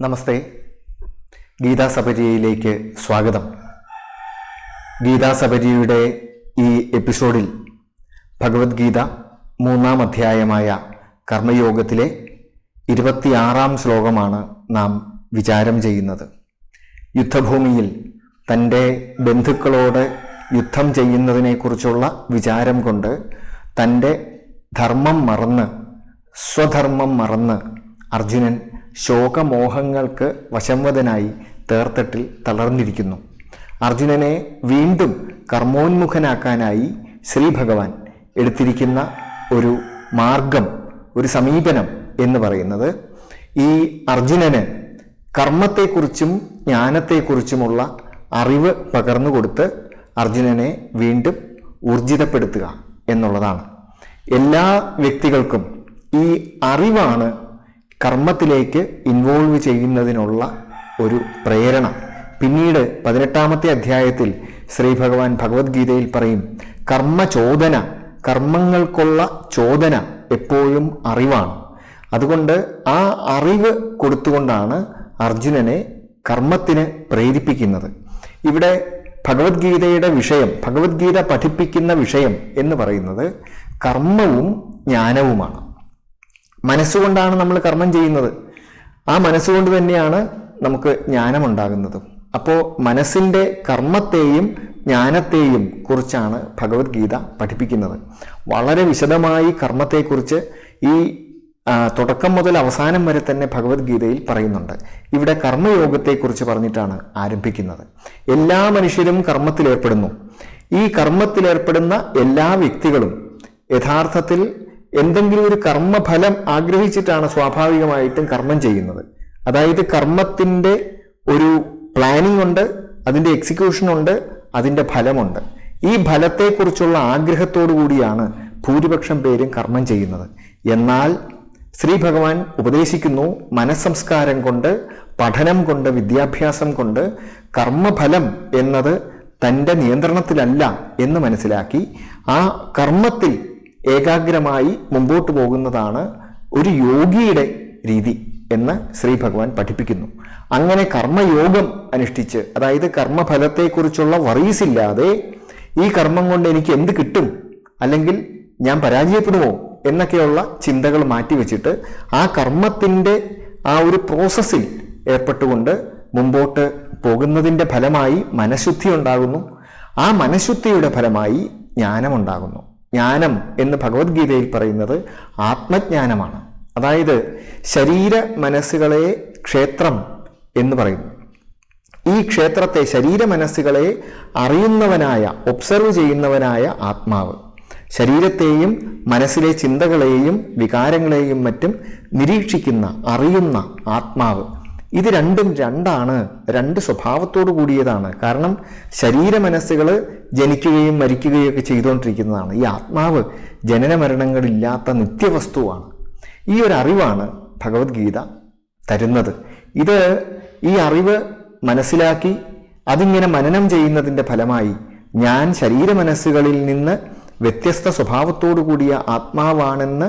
നമസ്തേ. ഗീതാസപര്യയിലേക്ക് സ്വാഗതം. ഗീതാസപര്യയുടെ ഈ എപ്പിസോഡിൽ ഭഗവത്ഗീത 3-ാം അധ്യായമായ കർമ്മയോഗത്തിലെ 26-ാം ശ്ലോകമാണ് നാം വിചാരം ചെയ്യുന്നത്. യുദ്ധഭൂമിയിൽ തൻ്റെ ബന്ധുക്കളോട് യുദ്ധം ചെയ്യുന്നതിനെക്കുറിച്ചുള്ള വിചാരം കൊണ്ട് തൻ്റെ ധർമ്മം മറന്ന്, സ്വധർമ്മം മറന്ന് അർജുനൻ ശോകമോഹങ്ങൾക്ക് വശംവദനായി തേർത്തട്ടിൽ തളർന്നിരിക്കുന്നു. അർജുനനെ വീണ്ടും കർമ്മോന്മുഖനാക്കാനായി ശ്രീ ഭഗവാൻ എടുത്തിരിക്കുന്ന ഒരു മാർഗം, ഒരു സമീപനം എന്ന് പറയുന്നത് ഈ അർജുനന് കർമ്മത്തെക്കുറിച്ചും ജ്ഞാനത്തെക്കുറിച്ചുമുള്ള അറിവ് പകർന്നു കൊടുത്ത് അർജുനനെ വീണ്ടും ഊർജിതപ്പെടുത്തുക എന്നുള്ളതാണ്. എല്ലാ വ്യക്തികൾക്കും ഈ അറിവാണ് കർമ്മത്തിലേക്ക് ഇൻവോൾവ് ചെയ്യുന്നതിനുള്ള ഒരു പ്രേരണ. പിന്നീട് 18-ാമത്തെ അധ്യായത്തിൽ ശ്രീ ഭഗവാൻ ഭഗവത്ഗീതയിൽ പറയും, കർമ്മചോദന, കർമ്മങ്ങൾക്കുള്ള ചോദന എപ്പോഴും അറിവാണ്. അതുകൊണ്ട് ആ അറിവ് കൊടുത്തുകൊണ്ടാണ് അർജുനനെ കർമ്മത്തിന് പ്രേരിപ്പിക്കുന്നത്. ഇവിടെ ഭഗവത്ഗീതയുടെ വിഷയം, ഭഗവത്ഗീത പഠിപ്പിക്കുന്ന വിഷയം എന്ന് പറയുന്നത് കർമ്മവും ജ്ഞാനവുമാണ്. മനസ്സുകൊണ്ടാണ് നമ്മൾ കർമ്മം ചെയ്യുന്നത്. ആ മനസ്സുകൊണ്ട് തന്നെയാണ് നമുക്ക് ജ്ഞാനമുണ്ടാകുന്നത്. അപ്പോൾ മനസ്സിൻ്റെ കർമ്മത്തെയും ജ്ഞാനത്തെയും കുറിച്ചാണ് ഭഗവത്ഗീത പഠിപ്പിക്കുന്നത്. വളരെ വിശദമായി കർമ്മത്തെക്കുറിച്ച് ഈ തുടക്കം മുതൽ അവസാനം വരെ തന്നെ ഭഗവത്ഗീതയിൽ പറയുന്നുണ്ട്. ഇവിടെ കർമ്മയോഗത്തെക്കുറിച്ച് പറഞ്ഞിട്ടാണ് ആരംഭിക്കുന്നത്. എല്ലാ മനുഷ്യരും കർമ്മത്തിലേർപ്പെടുന്നു. ഈ കർമ്മത്തിലേർപ്പെടുന്ന എല്ലാ വ്യക്തികളും യഥാർത്ഥത്തിൽ എന്തെങ്കിലും ഒരു കർമ്മഫലം ആഗ്രഹിച്ചിട്ടാണ് സ്വാഭാവികമായിട്ടും കർമ്മം ചെയ്യുന്നത്. അതായത് കർമ്മത്തിൻ്റെ ഒരു പ്ലാനിംഗ് ഉണ്ട്, അതിൻ്റെ എക്സിക്യൂഷൻ ഉണ്ട്, അതിൻ്റെ ഫലമുണ്ട്. ഈ ഫലത്തെക്കുറിച്ചുള്ള ആഗ്രഹത്തോടു കൂടിയാണ് ഭൂരിപക്ഷം പേരും കർമ്മം ചെയ്യുന്നത്. എന്നാൽ ശ്രീ ഭഗവാൻ ഉപദേശിക്കുന്നു, മനസ്സംസ്കാരം കൊണ്ട്, പഠനം കൊണ്ട്, വിദ്യാഭ്യാസം കൊണ്ട് കർമ്മഫലം എന്നത് തൻ്റെ നിയന്ത്രണത്തിലല്ല എന്ന് മനസ്സിലാക്കി ആ കർമ്മത്തിൽ ഏകാഗ്രമായി മുമ്പോട്ട് പോകുന്നതാണ് ഒരു യോഗിയുടെ രീതി എന്ന് ശ്രീ ഭഗവാൻ പഠിപ്പിക്കുന്നു. അങ്ങനെ കർമ്മയോഗം അനുഷ്ഠിച്ച്, അതായത് കർമ്മഫലത്തെക്കുറിച്ചുള്ള വറീസ് ഇല്ലാതെ ഈ കർമ്മം കൊണ്ട് എനിക്ക് എന്ത് കിട്ടും, അല്ലെങ്കിൽ ഞാൻ പരാജയപ്പെടുമോ എന്നൊക്കെയുള്ള ചിന്തകൾ മാറ്റിവെച്ചിട്ട് ആ കർമ്മത്തിൻ്റെ ആ ഒരു പ്രോസസ്സിൽ ഏർപ്പെട്ടുകൊണ്ട് മുമ്പോട്ട് പോകുന്നതിൻ്റെ ഫലമായി മനഃശുദ്ധി ഉണ്ടാകുന്നു. ആ മനഃശുദ്ധിയുടെ ഫലമായി ജ്ഞാനമുണ്ടാകുന്നു. ജ്ഞാനം എന്ന് ഭഗവത്ഗീതയിൽ പറയുന്നത് ആത്മജ്ഞാനമാണ്. അതായത് ശരീര മനസ്സുകളെ ക്ഷേത്രം എന്ന് പറയുന്നു. ഈ ക്ഷേത്രത്തെ, ശരീര മനസ്സുകളെ അറിയുന്നവനായ, ഒബ്സർവ് ചെയ്യുന്നവനായ ആത്മാവ്, ശരീരത്തെയും മനസ്സിലെ ചിന്തകളെയും വികാരങ്ങളെയും മറ്റും നിരീക്ഷിക്കുന്ന, അറിയുന്ന ആത്മാവ്, ഇത് രണ്ടും രണ്ടാണ്, രണ്ട് സ്വഭാവത്തോടു കൂടിയതാണ്. കാരണം ശരീര മനസ്സുകൾ ജനിക്കുകയും മരിക്കുകയൊക്കെ ചെയ്തുകൊണ്ടിരിക്കുന്നതാണ്. ഈ ആത്മാവ് ജനന മരണങ്ങളില്ലാത്ത നിത്യവസ്തുവാണ്. ഈ ഒരു അറിവാണ് ഭഗവത്ഗീത തരുന്നത്. ഈ അറിവ് മനസ്സിലാക്കി അതിങ്ങനെ മനനം ചെയ്യുന്നതിൻ്റെ ഫലമായി ഞാൻ ശരീര മനസ്സുകളിൽ നിന്ന് വ്യത്യസ്ത സ്വഭാവത്തോടു കൂടിയ ആത്മാവാണെന്ന്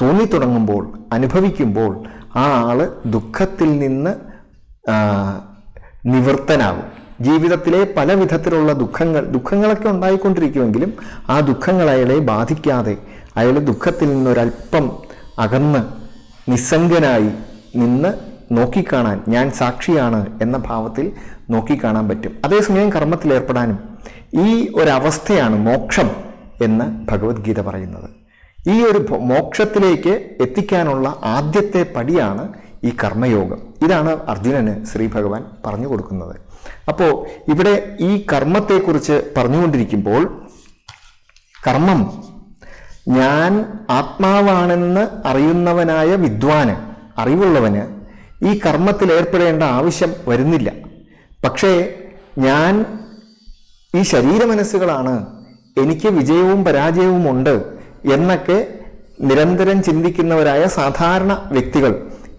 തോന്നിത്തുടങ്ങുമ്പോൾ, അനുഭവിക്കുമ്പോൾ ആ ആള് ദുഃഖത്തിൽ നിന്ന് നിവൃത്തനാകും. ജീവിതത്തിലെ പല വിധത്തിലുള്ള ദുഃഖങ്ങളൊക്കെ ഉണ്ടായിക്കൊണ്ടിരിക്കുമെങ്കിലും ആ ദുഃഖങ്ങൾ അയാളെ ബാധിക്കാതെ അയാൾ ദുഃഖത്തിൽ നിന്നൊരല്പം അകന്ന് നിസ്സംഗനായി നിന്ന് നോക്കിക്കാണാൻ, ഞാൻ സാക്ഷിയാണ് എന്ന ഭാവത്തിൽ നോക്കിക്കാണാൻ പറ്റും. അതേസമയം കർമ്മത്തിലേർപ്പെടാനും ഈ ഒരവസ്ഥയാണ് മോക്ഷം എന്ന് ഭഗവത്ഗീത പറയുന്നത്. ഈ ഒരു മോക്ഷത്തിലേക്ക് എത്തിക്കാനുള്ള ആദ്യത്തെ പടിയാണ് ഈ കർമ്മയോഗം. ഇതാണ് അർജുനന് ശ്രീ ഭഗവാൻ പറഞ്ഞു കൊടുക്കുന്നത്. അപ്പോൾ ഇവിടെ ഈ കർമ്മത്തെക്കുറിച്ച് പറഞ്ഞുകൊണ്ടിരിക്കുമ്പോൾ, കർമ്മം ഞാൻ ആത്മാവാണെന്ന് അറിയുന്നവനായ വിദ്വാന്, അറിവുള്ളവന് ഈ കർമ്മത്തിൽ ഏർപ്പെടേണ്ട ആവശ്യം വരുന്നില്ല. പക്ഷേ ഞാൻ ഈ ശരീര മനസ്സുകളാണ്, എനിക്ക് വിജയവും പരാജയവും ഉണ്ട് എന്നൊക്കെ നിരന്തരം ചിന്തിക്കുന്നവരായ സാധാരണ വ്യക്തികൾ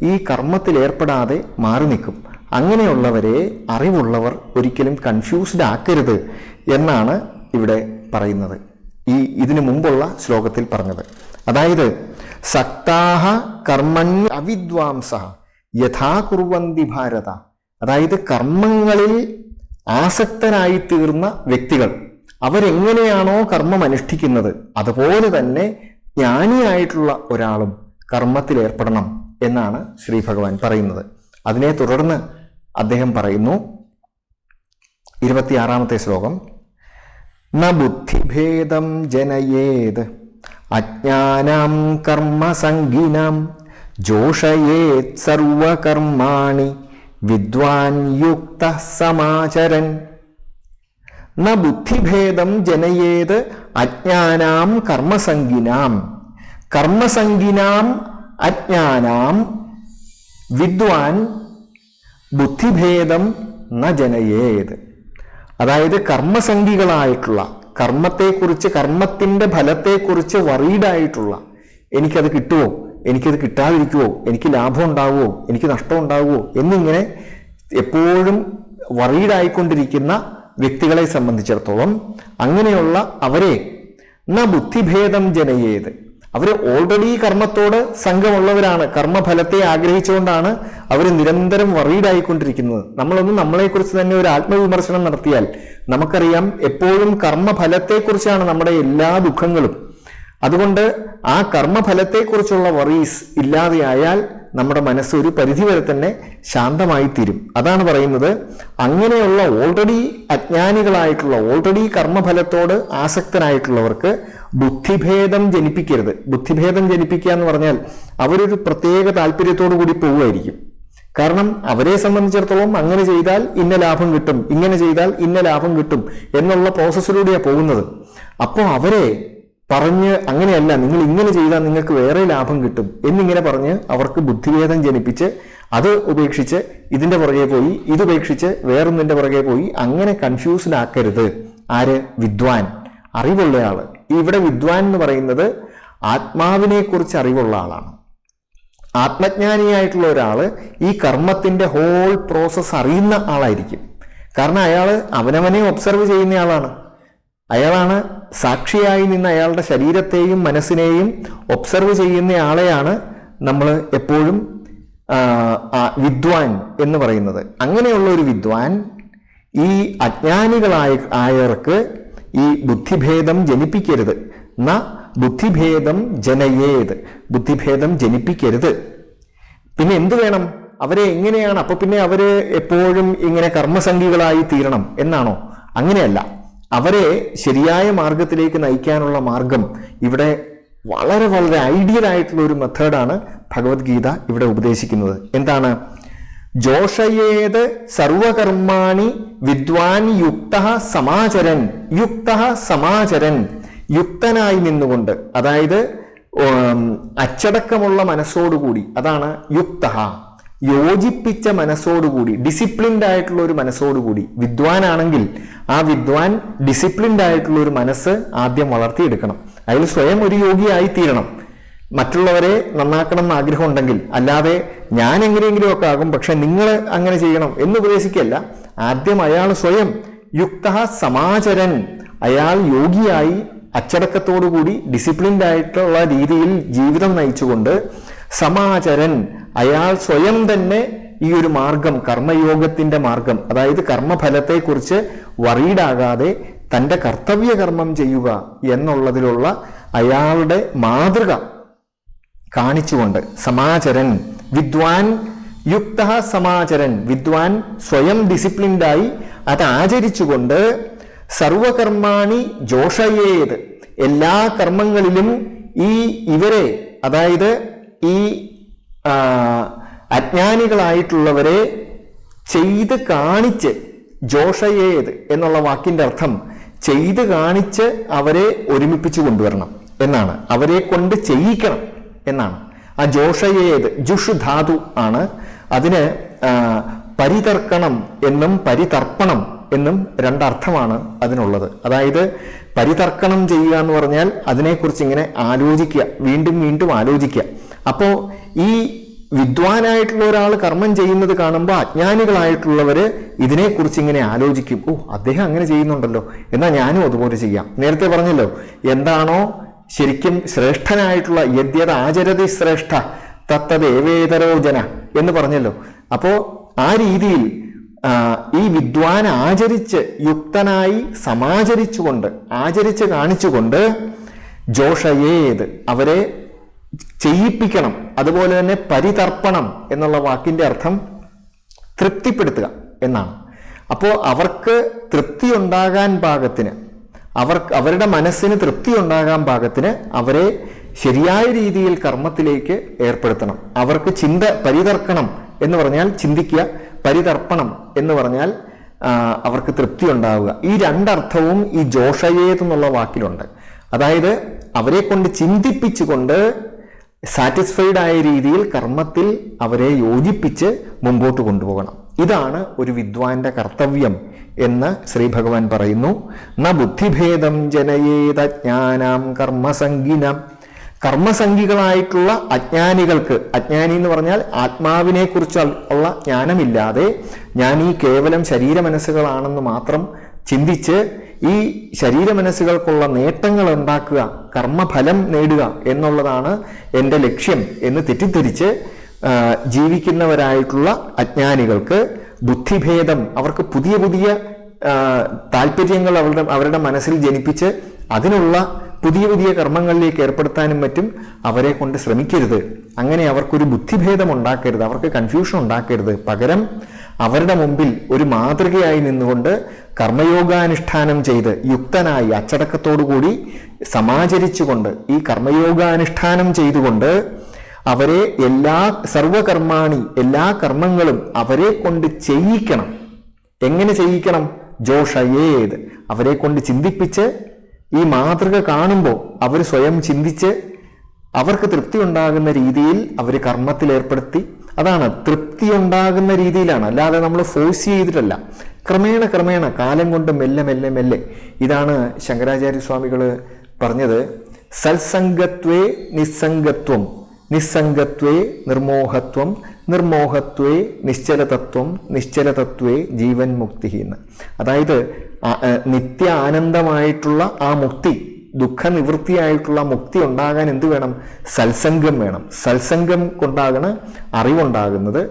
ഈ കർമ്മത്തിൽ ഏർപ്പെടാതെ മാറി നിൽക്കും. അങ്ങനെയുള്ളവരെ അറിവുള്ളവർ ഒരിക്കലും കൺഫ്യൂസ്ഡ് ആക്കരുത് എന്നാണ് ഇവിടെ പറയുന്നത്. ഇതിനു മുമ്പുള്ള ശ്ലോകത്തിൽ പറഞ്ഞത്. അതായത് സക്താഹ കർമ്മണ്യ അവിദ്വാംസ, യഥാ കുർവന്തി ഭാരത. അതായത് കർമ്മങ്ങളിൽ ആസക്തനായി തീർന്ന വ്യക്തികൾ അവരെങ്ങനെയാണോ കർമ്മം അനുഷ്ഠിക്കുന്നത് അതുപോലെ തന്നെ ജ്ഞാനിയായിട്ടുള്ള ഒരാളും കർമ്മത്തിൽ ഏർപ്പെടണം എന്നാണ് ശ്രീ ഭഗവാൻ പറയുന്നത്. അതിനെ തുടർന്ന് അദ്ദേഹം പറയുന്നു 26-ാമത്തെ ശ്ലോകം, ന ബുദ്ധിഭേദം ജനയേത് അജ്ഞാനാം കർമ്മസംഗിനാം ജോഷയേത് സർവകർമാണി വിദ്വാൻ യുക്തഃ സമാചരൻ. ന ബുദ്ധിഭേദം ജനയേത് അജ്ഞാനാം കർമ്മസംഗിനാം. കർമ്മസംഗിനാം അജ്ഞാനാം വിദ്വാൻ ബുദ്ധിഭേദം ന ജനയേത്. അതായത് കർമ്മസംഗികളായിട്ടുള്ള, കർമ്മത്തെക്കുറിച്ച്, കർമ്മത്തിൻ്റെ ഫലത്തെക്കുറിച്ച് വറീഡായിട്ടുള്ള, എനിക്കത് കിട്ടുമോ, എനിക്കത് കിട്ടാതിരിക്കുമോ, എനിക്ക് ലാഭം ഉണ്ടാവുമോ, എനിക്ക് നഷ്ടം ഉണ്ടാവുമോ എന്നിങ്ങനെ എപ്പോഴും വറീഡായിക്കൊണ്ടിരിക്കുന്ന വ്യക്തികളെ സംബന്ധിച്ചിടത്തോളം അങ്ങനെയുള്ള അവരെ ന ബുദ്ധിഭേദം ജനയേത്. അവർ ഓൾറെഡി കർമ്മത്തോട് സംഘമുള്ളവരാണ്, കർമ്മഫലത്തെ ആഗ്രഹിച്ചുകൊണ്ടാണ് അവർ നിരന്തരം വറീഡായിക്കൊണ്ടിരിക്കുന്നത്. നമ്മളെക്കുറിച്ച് തന്നെ ഒരു ആത്മവിമർശനം നടത്തിയാൽ നമുക്കറിയാം എപ്പോഴും കർമ്മഫലത്തെക്കുറിച്ചാണ് നമ്മുടെ എല്ലാ ദുഃഖങ്ങളും. അതുകൊണ്ട് ആ കർമ്മഫലത്തെക്കുറിച്ചുള്ള വറീസ് ഇല്ലാതെയായാൽ നമ്മുടെ മനസ്സ് ഒരു പരിധിവരെ തന്നെ ശാന്തമായി തീരും. അതാണ് പറയുന്നത്, അങ്ങനെയുള്ള ഓൾറെഡി അജ്ഞാനികളായിട്ടുള്ള, ഓൾറെഡി കർമ്മഫലത്തോട് ആസക്തനായിട്ടുള്ളവർക്ക് ബുദ്ധിഭേദം ജനിപ്പിക്കരുത്. ബുദ്ധിഭേദം ജനിപ്പിക്കുക എന്ന് പറഞ്ഞാൽ അവരൊരു പ്രത്യേക താല്പര്യത്തോടു കൂടി പോവുമായിരിക്കും. കാരണം അവരെ സംബന്ധിച്ചിടത്തോളം അങ്ങനെ ചെയ്താൽ ഇന്ന ലാഭം കിട്ടും, ഇങ്ങനെ ചെയ്താൽ ഇന്ന ലാഭം കിട്ടും എന്നുള്ള പ്രോസസ്സിലൂടെയാണ് പോകുന്നത്. അപ്പോൾ അവരെ പറഞ്ഞ് അങ്ങനെയല്ല, നിങ്ങൾ ഇങ്ങനെ ചെയ്താൽ നിങ്ങൾക്ക് വേറെ ലാഭം കിട്ടും എന്നിങ്ങനെ പറഞ്ഞ് അവർക്ക് ബുദ്ധിഭേദം ജനിപ്പിച്ച് അത് ഉപേക്ഷിച്ച് ഇതിൻ്റെ പുറകെ പോയി, ഇതുപേക്ഷിച്ച് വേറൊന്നിൻ്റെ പുറകെ പോയി, അങ്ങനെ കൺഫ്യൂസ്ഡ് ആക്കരുത്. ആര്? വിദ്വാൻ, അറിവുള്ളയാള്. ഇവിടെ വിദ്വാൻ എന്ന് പറയുന്നത് ആത്മാവിനെ കുറിച്ച് അറിവുള്ള ആളാണ്. ആത്മജ്ഞാനിയായിട്ടുള്ള ഒരാള് ഈ കർമ്മത്തിന്റെ ഹോൾ പ്രോസസ് അറിയുന്ന ആളായിരിക്കും. കാരണം അയാള് അവനവനെ ഒബ്സർവ് ചെയ്യുന്ന ആളാണ്. അയാളാണ് സാക്ഷിയായി നിന്ന് അയാളുടെ ശരീരത്തെയും മനസ്സിനെയും ഒബ്സർവ് ചെയ്യുന്ന ആളെയാണ് നമ്മൾ എപ്പോഴും വിദ്വാൻ എന്ന് പറയുന്നത്. അങ്ങനെയുള്ള ഒരു വിദ്വാൻ ഈ ആയവർക്ക് ഈ ബുദ്ധിഭേദം ജനിപ്പിക്കരുത്. ന ബുദ്ധിഭേദം ജനയേത്, ബുദ്ധിഭേദം ജനിപ്പിക്കരുത്. പിന്നെ എന്തു വേണം? അവരെ എങ്ങനെയാണ്? അപ്പൊ പിന്നെ അവര് എപ്പോഴും ഇങ്ങനെ കർമ്മസംഗികളായി തീരണം എന്നാണോ? അങ്ങനെയല്ല. അവരെ ശരിയായ മാർഗത്തിലേക്ക് നയിക്കാനുള്ള മാർഗം ഇവിടെ വളരെ വളരെ ഐഡിയൽ ആയിട്ടുള്ള ഒരു മെത്തേഡാണ് ഭഗവത്ഗീത ഇവിടെ ഉപദേശിക്കുന്നത്. എന്താണ്? ജോഷയേത് സർവകർമാണി വിദ്വാൻ യുക്തഃ സമാചരൻ. യുക്തഃ സമാചരൻ, യുക്തനായി നിന്നുകൊണ്ട്, അതായത് അച്ചടക്കമുള്ള മനസ്സോടുകൂടി, അതാണ് യുക്തഃ, യോജിപ്പിച്ച മനസ്സോടുകൂടി, ഡിസിപ്ലിൻഡ് ആയിട്ടുള്ള ഒരു മനസ്സോടുകൂടി. വിദ്വാനാണെങ്കിൽ ആ വിദ്വാൻ ഡിസിപ്ലിൻഡ് ആയിട്ടുള്ള ഒരു മനസ്സ് ആദ്യം വളർത്തിയെടുക്കണം. അതിൽ സ്വയം ഒരു യോഗിയായി തീരണം. മറ്റുള്ളവരെ നന്നാക്കണം എന്ന് ആഗ്രഹം ഉണ്ടെങ്കിൽ, അല്ലാതെ ഞാൻ എങ്ങനെയെങ്കിലും ഒക്കെ ആകും പക്ഷെ നിങ്ങൾ അങ്ങനെ ചെയ്യണം എന്ന് ഉപദേശിക്കല്ല. ആദ്യം അയാൾ സ്വയം യുക്തഃ സമാചരൻ, അയാൾ യോഗിയായി അച്ചടക്കത്തോടുകൂടി ഡിസിപ്ലിൻഡ് ആയിട്ടുള്ള രീതിയിൽ ജീവിതം നയിച്ചുകൊണ്ട്, സമാചരൻ, അയാൾ സ്വയം തന്നെ ഈ ഒരു മാർഗം, കർമ്മയോഗത്തിന്റെ മാർഗം, അതായത് കർമ്മഫലത്തെക്കുറിച്ച് വറീഡാകാതെ തൻ്റെ കർത്തവ്യകർമ്മം ചെയ്യുക എന്നുള്ളതിലുള്ള അയാളുടെ മാതൃക കാണിച്ചുകൊണ്ട്, സമാചരൻ, വിദ്വാൻ യുക്തഃ സമാചരൻ, വിദ്വാൻ സ്വയം ഡിസിപ്ലിൻഡായി അത് ആചരിച്ചുകൊണ്ട്, സർവകർമാണി ജോഷയേത്, എല്ലാ കർമ്മങ്ങളിലും ഇവരെ, അതായത് ഈ അജ്ഞാനികളായിട്ടുള്ളവരെ ചെയ്ത് കാണിച്ച്, ജോഷയേത് എന്നുള്ള വാക്കിന്റെ അർത്ഥം ചെയ്ത് കാണിച്ച് അവരെ ഒരുമിപ്പിച്ചു കൊണ്ടുവരണം എന്നാണ്, അവരെ കൊണ്ട് ചെയ്യിക്കണം എന്നാണ്. ആ ജോഷയേത് ജുഷ് ധാതു ആണ്. അതിന് പരിതർക്കണം എന്നും പരിതർപ്പണം എന്നും രണ്ടർത്ഥമാണ് അതിനുള്ളത്. അതായത് പരിതർക്കണം ചെയ്യുക എന്ന് പറഞ്ഞാൽ അതിനെക്കുറിച്ച് ഇങ്ങനെ ആലോചിക്കുക, വീണ്ടും വീണ്ടും ആലോചിക്കുക. അപ്പോൾ ഈ വിദ്വാനായിട്ടുള്ള ഒരാൾ കർമ്മം ചെയ്യുന്നത് കാണുമ്പോൾ അജ്ഞാനികളായിട്ടുള്ളവര് ഇതിനെക്കുറിച്ച് ഇങ്ങനെ ആലോചിക്കും. അദ്ദേഹം അങ്ങനെ ചെയ്യുന്നുണ്ടല്ലോ, എന്നാൽ ഞാനും അതുപോലെ ചെയ്യാം. നേരത്തെ പറഞ്ഞല്ലോ, എന്താണോ ശരിക്കും ശ്രേഷ്ഠനായിട്ടുള്ള, യദ്യത് ആചരതി ശ്രേഷ്ഠ തത്തത് ഏവേതരോ ജന എന്ന് പറഞ്ഞല്ലോ. അപ്പോൾ ആ രീതിയിൽ ഈ വിദ്വാൻ ആചരിച്ച് യുക്തനായി സമാചരിച്ചുകൊണ്ട് ആചരിച്ച് കാണിച്ചുകൊണ്ട് ജോഷയേത് അവരെ ചെയ്യിപ്പിക്കണം. അതുപോലെ തന്നെ പരിതർപ്പണം എന്നുള്ള വാക്കിന്റെ അർത്ഥം തൃപ്തിപ്പെടുത്തുക എന്നാണ്. അപ്പോൾ അവർക്ക് തൃപ്തി ഉണ്ടാകാൻ പാകത്തിന്, അവരുടെ മനസ്സിന് തൃപ്തി ഉണ്ടാകാൻ പാകത്തിന് അവരെ ശരിയായ രീതിയിൽ കർമ്മത്തിലേക്ക് ഏർപ്പെടുത്തണം. അവർക്ക് പരിതർക്കണം എന്ന് പറഞ്ഞാൽ ചിന്തിക്കുക, പരിതർപ്പണം എന്ന് പറഞ്ഞാൽ അവർക്ക് തൃപ്തി ഉണ്ടാവുക. ഈ രണ്ടർത്ഥവും ഈ ജോഷയേത് എന്നുള്ള വാക്കിലുണ്ട്. അതായത് അവരെ കൊണ്ട് ചിന്തിപ്പിച്ചുകൊണ്ട് സാറ്റിസ്ഫൈഡ് ആയ രീതിയിൽ കർമ്മത്തിൽ അവരെ യോജിപ്പിച്ച് മുമ്പോട്ട് കൊണ്ടുപോകണം. ഇതാണ് ഒരു വിദ്വാന്റെ കർത്തവ്യം എന്ന് ശ്രീ ഭഗവാൻ പറയുന്നു. ന ബുദ്ധിഭേദം ജനയേത ജ്ഞാനാം കർമ്മസംഗിനം. കർമ്മസംഗികളായിട്ടുള്ള അജ്ഞാനികൾക്ക്, അജ്ഞാനി എന്ന് പറഞ്ഞാൽ ആത്മാവിനെ കുറിച്ചുള്ള ജ്ഞാനമില്ലാതെ ഞാൻ ഈ കേവലം ശരീരമനസ്സുകളാണെന്ന് മാത്രം ചിന്തിച്ച് ഈ ശരീരമനസ്സുകൾക്കുള്ള നേട്ടങ്ങൾ ഉണ്ടാക്കുക, കർമ്മഫലം നേടുക എന്നുള്ളതാണ് എൻ്റെ ലക്ഷ്യം എന്ന് തെറ്റിദ്ധരിച്ച് ജീവിക്കുന്നവരായിട്ടുള്ള അജ്ഞാനികൾക്ക് ബുദ്ധിഭേദം, അവർക്ക് പുതിയ പുതിയ താല്പര്യങ്ങൾ അവരുടെ മനസ്സിൽ ജനിപ്പിച്ച് അതിനുള്ള പുതിയ പുതിയ കർമ്മങ്ങളിലേക്ക് ഏർപ്പെടുത്താനും മറ്റും അവരെ കൊണ്ട് ശ്രമിക്കരുത്. അങ്ങനെ അവർക്കൊരു ബുദ്ധിഭേദം ഉണ്ടാക്കരുത്, അവർക്ക് കൺഫ്യൂഷൻ ഉണ്ടാക്കരുത്. പകരം അവരുടെ മുമ്പിൽ ഒരു മാതൃകയായി നിന്നുകൊണ്ട് കർമ്മയോഗാനുഷ്ഠാനം ചെയ്ത് യുക്തനായി അച്ചടക്കത്തോടുകൂടി സമാചരിച്ചുകൊണ്ട് ഈ കർമ്മയോഗാനുഷ്ഠാനം ചെയ്തുകൊണ്ട് അവരെ സർവകർമാണി എല്ലാ കർമ്മങ്ങളും അവരെ കൊണ്ട് ചെയ്യിക്കണം. എങ്ങനെ ചെയ്യിക്കണം? ജോഷയേത്, അവരെ കൊണ്ട് ചിന്തിപ്പിച്ച് ഈ മാതൃക കാണുമ്പോൾ അവർ സ്വയം ചിന്തിച്ച് അവർക്ക് തൃപ്തി ഉണ്ടാകുന്ന രീതിയിൽ അവർ കർമ്മത്തിൽ ഏർപ്പെടുത്തി. അതാണ് തൃപ്തി ഉണ്ടാകുന്ന രീതിയിലാണ്, അല്ലാതെ നമ്മൾ ഫോഴ്സ് ചെയ്തിട്ടല്ല. ക്രമേണ ക്രമേണ കാലം കൊണ്ട് മെല്ലെ മെല്ലെ മെല്ലെ. ഇതാണ് ശങ്കരാചാര്യസ്വാമികൾ പറഞ്ഞത്, സത്സംഗത്വേ നിസ്സംഗത്വം, നിസ്സംഗത്വേ നിർമോഹത്വം, നിർമോഹത്വേ നിശ്ചലതത്വം, നിശ്ചലതത്വേ ജീവൻ മുക്തി എന്ന്. അതായത് നിത്യ ആനന്ദമായിട്ടുള്ള ആ മുക്തി, ദുഃഖനിവൃത്തിയായിട്ടുള്ള മുക്തി ഉണ്ടാകാൻ എന്ത് വേണം? സത്സംഗം വേണം. സത്സംഗം കൊണ്ടാണ് അറിവുണ്ടാകുന്നത്.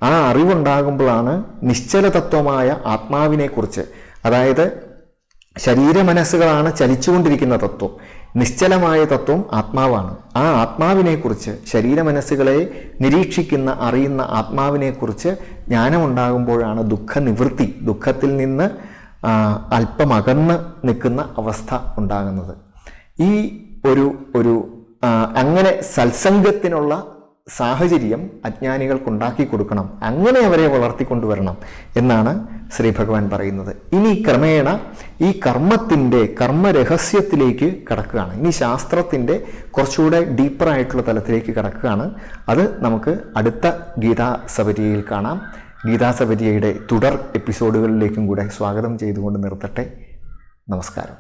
ആ അറിവുണ്ടാകുമ്പോഴാണ് നിശ്ചലതത്വമായ ആത്മാവിനെ കുറിച്ച്, അതായത് ശരീരമനസ്സുകളാണ് ചലിച്ചുകൊണ്ടിരിക്കുന്ന തത്വം, നിശ്ചലമായ തത്വം ആത്മാവാണ്. ആ ആത്മാവിനെ കുറിച്ച്, ശരീരമനസ്സുകളെ നിരീക്ഷിക്കുന്ന അറിയുന്ന ആത്മാവിനെ കുറിച്ച് ജ്ഞാനമുണ്ടാകുമ്പോഴാണ് ദുഃഖനിവൃത്തി, ദുഃഖത്തിൽ നിന്ന് അല്പമകന്ന് നിൽക്കുന്ന അവസ്ഥ ഉണ്ടാകുന്നത്. ഈ ഒരു അങ്ങനെ സത്സംഗത്തിനുള്ള സാഹചര്യം അജ്ഞാനികൾക്കുണ്ടാക്കി കൊടുക്കണം. അങ്ങനെ അവരെ വളർത്തിക്കൊണ്ടുവരണം എന്നാണ് ശ്രീ ഭഗവാൻ പറയുന്നത്. ഇനി ക്രമേണ ഈ കർമ്മരഹസ്യത്തിലേക്ക് കടക്കുകയാണ്. ഇനി ശാസ്ത്രത്തിൻ്റെ കുറച്ചുകൂടെ ഡീപ്പറായിട്ടുള്ള തലത്തിലേക്ക് കടക്കുകയാണ്. അത് നമുക്ക് അടുത്ത ഗീതാസബരിയയിൽ കാണാം. ഗീതാസബരിയയുടെ തുടർ എപ്പിസോഡുകളിലേക്കും കൂടെ സ്വാഗതം ചെയ്തുകൊണ്ട് നിർത്തട്ടെ. നമസ്കാരം.